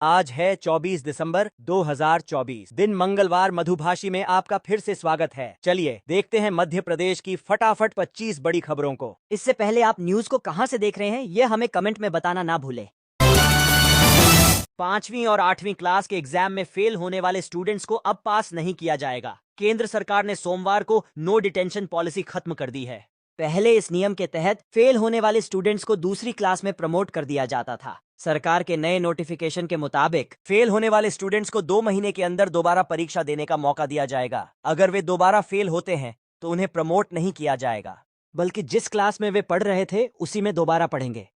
आज है 24 दिसंबर 2024, दिन मंगलवार। मधुभाषी में आपका फिर से स्वागत है। चलिए देखते हैं मध्य प्रदेश की फटाफट 25 बड़ी खबरों को। इससे पहले आप न्यूज को कहां से देख रहे हैं, यह हमें कमेंट में बताना ना भूलें। 5वीं और 8वीं क्लास के एग्जाम में फेल होने वाले स्टूडेंट्स को अब पास नहीं किया जाएगा। केंद्र सरकार ने सोमवार को नो डिटेंशन पॉलिसी खत्म कर दी है। पहले इस नियम के तहत फेल होने वाले स्टूडेंट्स को दूसरी क्लास में प्रमोट कर दिया जाता था। सरकार के नए नोटिफिकेशन के मुताबिक फेल होने वाले स्टूडेंट्स को 2 महीने के अंदर दोबारा परीक्षा देने का मौका दिया जाएगा। अगर वे दोबारा फेल होते हैं तो उन्हें प्रमोट नहीं किया जाएगा, बल्कि जिस क्लास में वे पढ़ रहे थे उसी में दोबारा पढ़ेंगे।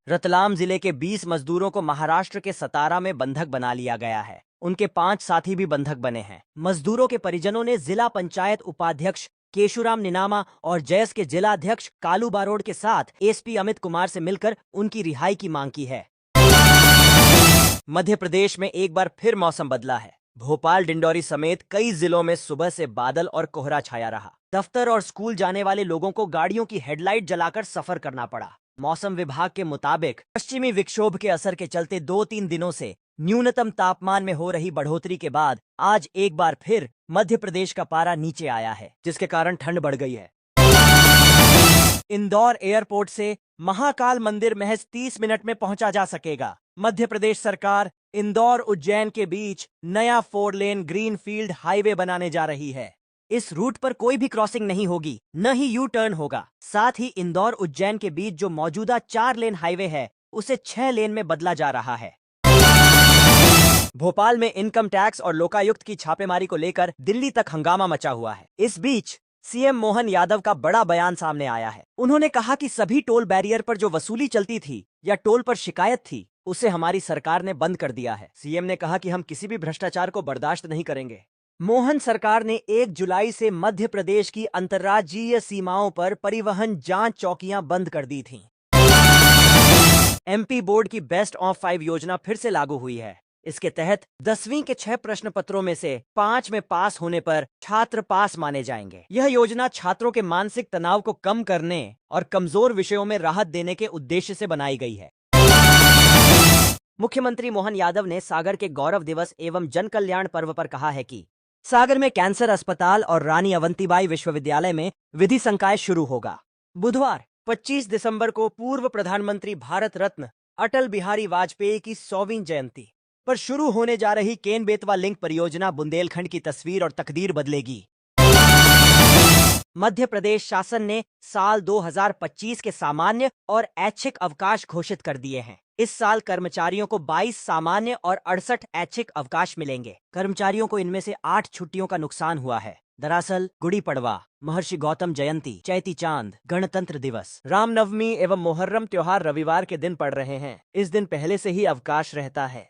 रतलाम जिले के 20 मजदूरों को महाराष्ट्र के सतारा में बंधक बना लिया गया है। उनके 5 साथी भी बंधक बने हैं। मजदूरों के परिजनों ने जिला पंचायत उपाध्यक्ष केशुराम निनामा और जयस के जिला अध्यक्ष कालू बारोड के साथ एसपी अमित कुमार से मिलकर उनकी रिहाई की मांग की है। मध्य प्रदेश में एक बार फिर मौसम बदला है। भोपाल, डिंडौरी समेत कई जिलों में सुबह से बादल और कोहरा छाया रहा। दफ्तर और स्कूल जाने वाले लोगों को गाड़ियों की हेडलाइट जलाकर सफर करना पड़ा। मौसम विभाग के मुताबिक पश्चिमी विक्षोभ के असर के चलते 2-3 दिनों से न्यूनतम तापमान में हो रही बढ़ोतरी के बाद आज एक बार फिर मध्य प्रदेश का पारा नीचे आया है, जिसके कारण ठंड बढ़ गई है। इंदौर एयरपोर्ट से महाकाल मंदिर महज 30 मिनट में पहुंचा जा सकेगा। मध्य प्रदेश सरकार इंदौर उज्जैन के बीच नया 4 लेन ग्रीन फील्ड हाईवे बनाने जा रही है। इस रूट पर कोई भी क्रॉसिंग नहीं होगी, न ही यू टर्न होगा। साथ ही इंदौर उज्जैन के बीच जो मौजूदा 4 लेन हाईवे है उसे 6 लेन में बदला जा रहा है। भोपाल में इनकम टैक्स और लोकायुक्त की छापेमारी को लेकर दिल्ली तक हंगामा मचा हुआ है। इस बीच सीएम मोहन यादव का बड़ा बयान सामने आया है। उन्होंने कहा कि सभी टोल बैरियर पर जो वसूली चलती थी या टोल पर शिकायत थी, उसे हमारी सरकार ने बंद कर दिया है। सीएम ने कहा कि हम किसी भी भ्रष्टाचार को बर्दाश्त नहीं करेंगे। मोहन सरकार ने 1 जुलाई से मध्य प्रदेश की अंतर्राज्यीय सीमाओं पर परिवहन जांच चौकियां बंद कर दी थीं। एमपी बोर्ड की बेस्ट ऑफ 5 योजना फिर से लागू हुई है। इसके तहत 10वीं के 6 प्रश्न पत्रों में से 5 में पास होने पर छात्र पास माने जाएंगे। यह योजना छात्रों के मानसिक तनाव को कम करने और कमजोर विषयों में राहत देने के उद्देश्य से बनाई गई है। मुख्यमंत्री मोहन यादव ने सागर के गौरव दिवस एवं जन कल्याण पर्व पर कहा है कि सागर में कैंसर अस्पताल और रानी अवंतीबाई विश्वविद्यालय में विधि संकाय शुरू होगा। बुधवार 25 दिसंबर को पूर्व प्रधानमंत्री भारत रत्न अटल बिहारी वाजपेयी की 100वीं जयंती पर शुरू होने जा रही केन बेतवा लिंक परियोजना बुंदेलखंड की तस्वीर और तकदीर बदलेगी। मध्य प्रदेश शासन ने साल 2025 के सामान्य और ऐच्छिक अवकाश घोषित कर दिए हैं। इस साल कर्मचारियों को 22 सामान्य और 68 ऐच्छिक अवकाश मिलेंगे। कर्मचारियों को इनमें से 8 छुट्टियों का नुकसान हुआ है। दरअसल गुड़ी पड़वा, महर्षि गौतम जयंती, चैती चांद, गणतंत्र दिवस, रामनवमी एवं मोहर्रम त्योहार रविवार के दिन पड़ रहे हैं। इस दिन पहले से ही अवकाश रहता है।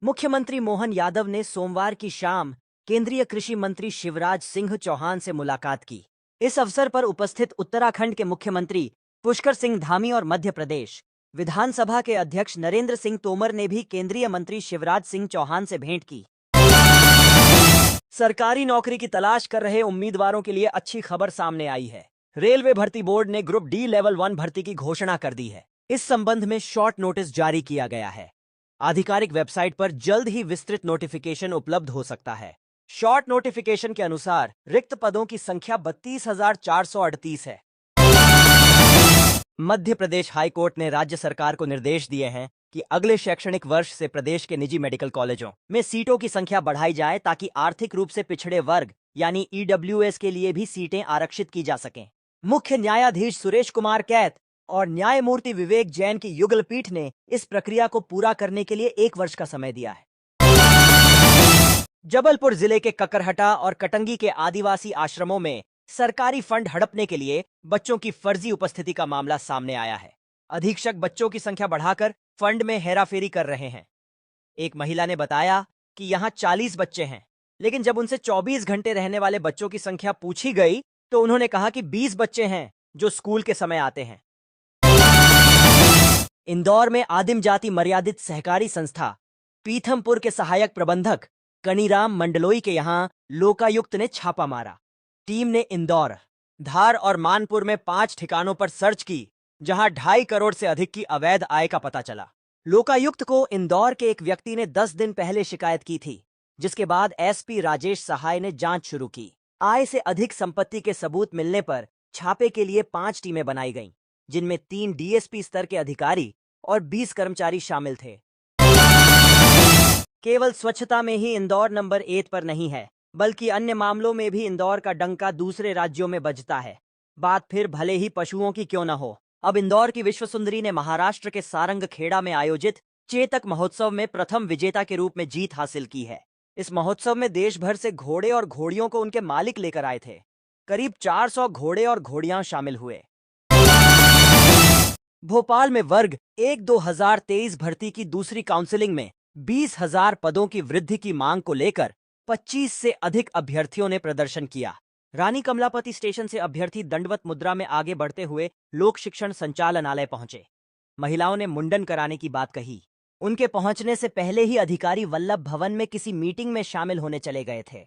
मुख्यमंत्री मोहन यादव ने सोमवार की शाम केंद्रीय कृषि मंत्री शिवराज सिंह चौहान से मुलाकात की। इस अवसर पर उपस्थित उत्तराखंड के मुख्यमंत्री पुष्कर सिंह धामी और मध्य प्रदेश विधानसभा के अध्यक्ष नरेंद्र सिंह तोमर ने भी केंद्रीय मंत्री शिवराज सिंह चौहान से भेंट की। सरकारी नौकरी की तलाश कर रहे उम्मीदवारों के लिए अच्छी खबर सामने आई है। रेलवे भर्ती बोर्ड ने ग्रुप डी लेवल 1 भर्ती की घोषणा कर दी है। इस संबंध में शॉर्ट नोटिस जारी किया गया है। आधिकारिक वेबसाइट पर जल्द ही विस्तृत नोटिफिकेशन उपलब्ध हो सकता है। शॉर्ट नोटिफिकेशन के अनुसार रिक्त पदों की संख्या 32,438 है। मध्य प्रदेश हाईकोर्ट ने राज्य सरकार को निर्देश दिए हैं कि अगले शैक्षणिक वर्ष से प्रदेश के निजी मेडिकल कॉलेजों में सीटों की संख्या बढ़ाई जाए ताकि आर्थिक रूप से पिछड़े वर्ग यानी ईडब्ल्यूएस के लिए भी सीटें आरक्षित की जा सकें। मुख्य न्यायाधीश सुरेश कुमार कैत और न्यायमूर्ति विवेक जैन की युगल पीठ ने इस प्रक्रिया को पूरा करने के लिए 1 वर्ष का समय दिया है। जबलपुर जिले के ककरहटा और कटंगी के आदिवासी आश्रमों में सरकारी फंड हड़पने के लिए बच्चों की फर्जी उपस्थिति का मामला सामने आया है। अधीक्षक बच्चों की संख्या बढ़ाकर फंड में हेराफेरी कर रहे हैं। एक महिला ने बताया कि यहां 40 बच्चे हैं, लेकिन जब उनसे 24 घंटे रहने वाले बच्चों की संख्या पूछी गई तो उन्होंने कहा कि 20 बच्चे हैं जो स्कूल के समय आते हैं। इंदौर में आदिम जाति मर्यादित सहकारी संस्था पीथमपुर के सहायक प्रबंधक कनीराम मंडलोई के यहां लोकायुक्त ने छापा मारा। टीम ने इंदौर, धार और मानपुर में 5 ठिकानों पर सर्च की जहां 2.5 करोड़ से अधिक की अवैध आय का पता चला। लोकायुक्त को इंदौर के एक व्यक्ति ने 10 दिन पहले शिकायत की थी, जिसके बाद एसपी राजेश सहाय ने जांच शुरू की। आय से अधिक संपत्ति के सबूत मिलने पर छापे के लिए 5 टीमें बनाई गईं, जिनमें 3 डीएसपी स्तर के अधिकारी और 20 कर्मचारी शामिल थे। केवल स्वच्छता में ही इंदौर नंबर 1 पर नहीं है, बल्कि अन्य मामलों में भी इंदौर का डंका दूसरे राज्यों में बजता है। बात फिर भले ही पशुओं की क्यों न हो, अब इंदौर की विश्व सुंदरी ने महाराष्ट्र के सारंग खेड़ा में आयोजित चेतक महोत्सव में प्रथम विजेता के रूप में जीत हासिल की है। इस महोत्सव में देश भर से घोड़े और घोड़ियों को उनके मालिक लेकर आए थे। करीब 400 घोड़े और घोड़ियां शामिल हुए। भोपाल में वर्ग 1-2023 भर्ती की दूसरी काउंसिलिंग में 20,000 पदों की वृद्धि की मांग को लेकर 25 से अधिक अभ्यर्थियों ने प्रदर्शन किया। रानी कमलापति स्टेशन से अभ्यर्थी दंडवत मुद्रा में आगे बढ़ते हुए लोक शिक्षण संचालनालय पहुंचे। महिलाओं ने मुंडन कराने की बात कही। उनके पहुंचने से पहले ही अधिकारी वल्लभ भवन में किसी मीटिंग में शामिल होने चले गए थे।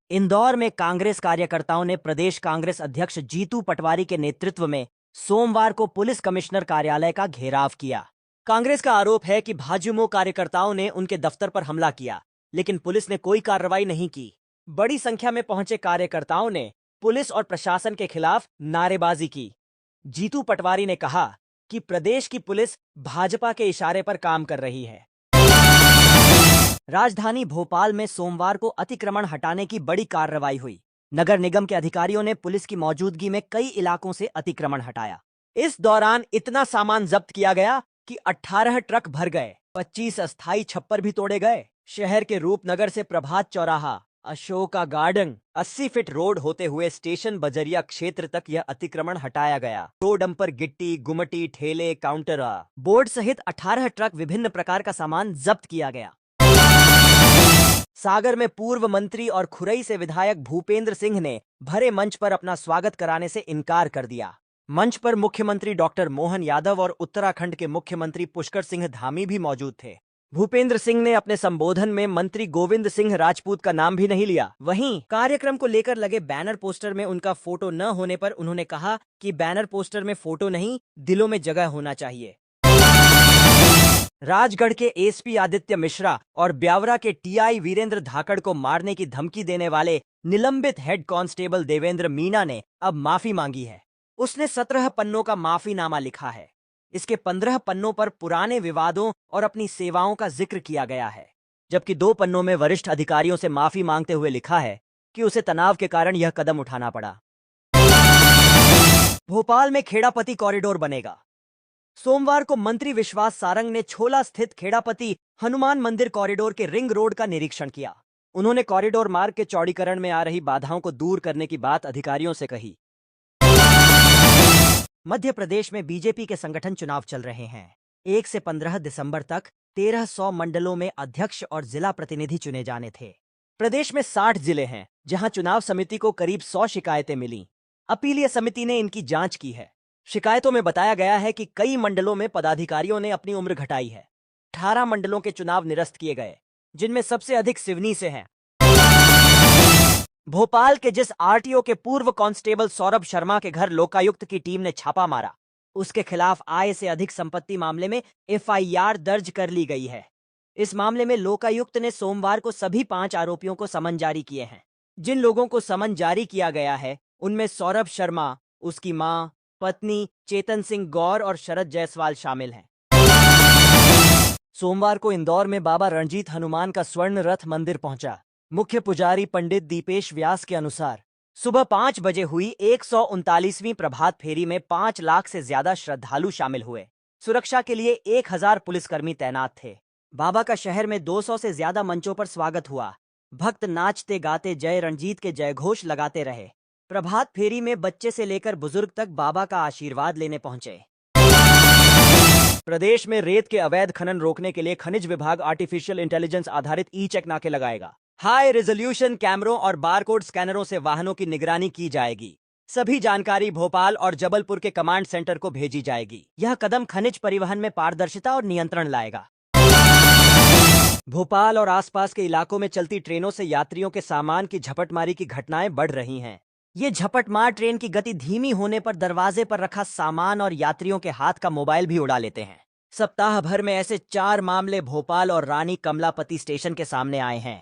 इंदौर में कांग्रेस कार्यकर्ताओं ने प्रदेश कांग्रेस अध्यक्ष जीतू पटवारी के नेतृत्व में सोमवार को पुलिस कमिश्नर कार्यालय का घेराव किया। कांग्रेस का आरोप है कि भाजयुमो कार्यकर्ताओं ने उनके दफ्तर पर हमला किया, लेकिन पुलिस ने कोई कार्रवाई नहीं की। बड़ी संख्या में पहुंचे कार्यकर्ताओं ने पुलिस और प्रशासन के खिलाफ नारेबाजी की। जीतू पटवारी ने कहा कि प्रदेश की पुलिस भाजपा के इशारे पर काम कर रही है। राजधानी भोपाल में सोमवार को अतिक्रमण हटाने की बड़ी कार्रवाई हुई। नगर निगम के अधिकारियों ने पुलिस की मौजूदगी में कई इलाकों से अतिक्रमण हटाया। इस दौरान इतना सामान जब्त किया गया कि 18 ट्रक भर गए, 25 अस्थायी छप्पर भी तोड़े गए। शहर के रूपनगर से प्रभात चौराहा, अशोका गार्डन, 80 फीट रोड होते हुए स्टेशन बजरिया क्षेत्र तक यह अतिक्रमण हटाया गया। रोड पर गिट्टी, गुमटी, ठेले, काउंटर, बोर्ड सहित 18 ट्रक विभिन्न प्रकार का सामान जब्त किया गया। सागर में पूर्व मंत्री और खुरई से विधायक भूपेंद्र सिंह ने भरे मंच पर अपना स्वागत कराने से इनकार कर दिया। मंच पर मुख्यमंत्री डॉक्टर मोहन यादव और उत्तराखंड के मुख्यमंत्री पुष्कर सिंह धामी भी मौजूद थे। भूपेंद्र सिंह ने अपने संबोधन में मंत्री गोविंद सिंह राजपूत का नाम भी नहीं लिया। वहीं कार्यक्रम को लेकर लगे बैनर पोस्टर में उनका फोटो न होने पर उन्होंने कहा कि बैनर पोस्टर में फोटो नहीं, दिलों में जगह होना चाहिए। राजगढ़ के एसपी आदित्य मिश्रा और ब्यावरा के टीआई वीरेंद्र धाकड़ को मारने की धमकी देने वाले निलंबित हेड कांस्टेबल देवेंद्र मीणा ने अब माफी मांगी है। उसने 17 पन्नों का माफीनामा लिखा है। इसके 15 पन्नों पर पुराने विवादों और अपनी सेवाओं का जिक्र किया गया है, जबकि 2 पन्नों में वरिष्ठ अधिकारियों से माफी मांगते हुए लिखा है कि उसे तनाव के कारण यह कदम उठाना पड़ा। भोपाल में खेड़ापति कॉरिडोर बनेगा। सोमवार को मंत्री विश्वास सारंग ने छोला स्थित खेड़ापति हनुमान मंदिर कॉरिडोर के रिंग रोड का निरीक्षण किया। उन्होंने कॉरिडोर मार्ग के चौड़ीकरण में आ रही बाधाओं को दूर करने की बात अधिकारियों से कही। मध्य प्रदेश में बीजेपी के संगठन चुनाव चल रहे हैं। 1 से 15 दिसंबर तक 1300 मंडलों में अध्यक्ष और जिला प्रतिनिधि चुने जाने थे। प्रदेश में 60 जिले हैं, जहां चुनाव समिति को करीब 100 शिकायतें मिली। अपीलीय समिति ने इनकी जांच की है। शिकायतों में बताया गया है कि कई मंडलों में पदाधिकारियों ने अपनी उम्र घटाई है। 18 मंडलों के चुनाव निरस्त किए गए, जिनमें सबसे अधिक सिवनी से हैं। भोपाल के जिस आरटीओ के पूर्व कांस्टेबल सौरभ शर्मा के घर लोकायुक्त की टीम ने छापा मारा, उसके खिलाफ आय से अधिक संपत्ति मामले में एफआईआर दर्ज कर ली गई है। इस मामले में लोकायुक्त ने सोमवार को सभी 5 आरोपियों को समन जारी किए हैं। जिन लोगों को समन जारी किया गया है, उनमें सौरभ शर्मा, उसकी मां, पत्नी चेतन सिंह गौर और शरद जायसवाल शामिल हैं। सोमवार को इंदौर में बाबा रणजीत हनुमान का स्वर्ण रथ मंदिर पहुंचा। मुख्य पुजारी पंडित दीपेश व्यास के अनुसार सुबह 5 बजे हुई 139वीं प्रभात फेरी में 5 लाख से ज्यादा श्रद्धालु शामिल हुए। सुरक्षा के लिए 1000 पुलिसकर्मी तैनात थे। बाबा का शहर में 200 से ज्यादा मंचों पर स्वागत हुआ। भक्त नाचते गाते जय रणजीत के जयघोष लगाते रहे। प्रभात फेरी में बच्चे से लेकर बुजुर्ग तक बाबा का आशीर्वाद लेने पहुंचे। प्रदेश में रेत के अवैध खनन रोकने के लिए खनिज विभाग आर्टिफिशियल इंटेलिजेंस आधारित ई-चेक नाके लगाएगा। हाई रेजोल्यूशन कैमरों और बारकोड स्कैनरों से वाहनों की निगरानी की जाएगी। सभी जानकारी भोपाल और जबलपुर के कमांड सेंटर को भेजी जाएगी। यह कदम खनिज परिवहन में पारदर्शिता और नियंत्रण लाएगा। भोपाल और आसपास के इलाकों में चलती ट्रेनों से यात्रियों के सामान की झपटमारी की घटनाएं बढ़ रही हैं। ये झपटमार ट्रेन की गति धीमी होने पर दरवाजे पर रखा सामान और यात्रियों के हाथ का मोबाइल भी उड़ा लेते हैं। सप्ताह भर में ऐसे 4 मामले भोपाल और रानी कमलापति स्टेशन के सामने आए हैं।